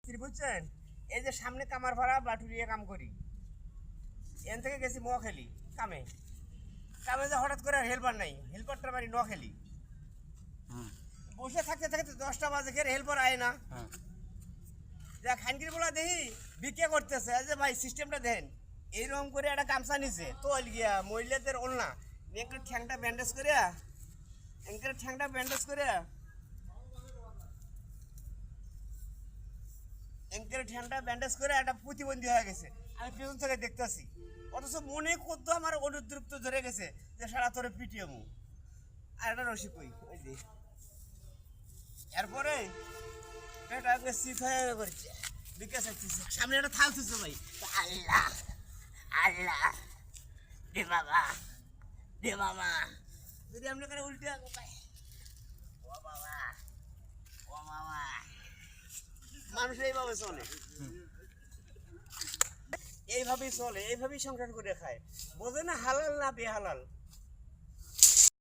মিস্ত্রি বুঝছেন, এই যে সামনে কামার ভাড়া বাটুরিয়ে কাম করি, এখান থেকে গেছি নোয়াখালী কামে। কামে যে হঠাৎ করে হেল্পার নাই, হেল্পারটা বাড়ি নোয়াখালী। বসে থাকতে থাকতে 10টা বাজে খেয়ে হেল্পার আয় না। যা খানকির বলা দেখি বিক্রি করতেছে, যে ভাই সিস্টেমটা দেন। এইরকম করে একটা গামছা নিছে তোল গিয়া মহিলাদের ওলনা একটু ঠ্যাংটা ব্যান্ডেজ করে ঠ্যাংটা ব্যান্ডেজ করে একটা প্রতিবন্ধী হয়ে গেছে। আমি পেছন থেকে দেখতেছি, অথচ মনে করতো আমার অনুদ্রুপ্ত ধরে গেছে যে সারা তোরে পিটিয়ে মু। আর একটা রসি কই ওই যে এরপরে পেটা শীত হয়ে পড়ছে, বিকাশ আসতেছে, সামনে একটা থাল থুছে ভাই। আল্লাহ আল্লাহ দে বাবা, দে মামা, যদি আপনি করে উল্টে ভাই, ও বাবা, ও মামা। মানুষ এইভাবে চলে, এইভাবেই সংসার করে খায়। বোঝে না হালাল না বেহালাল।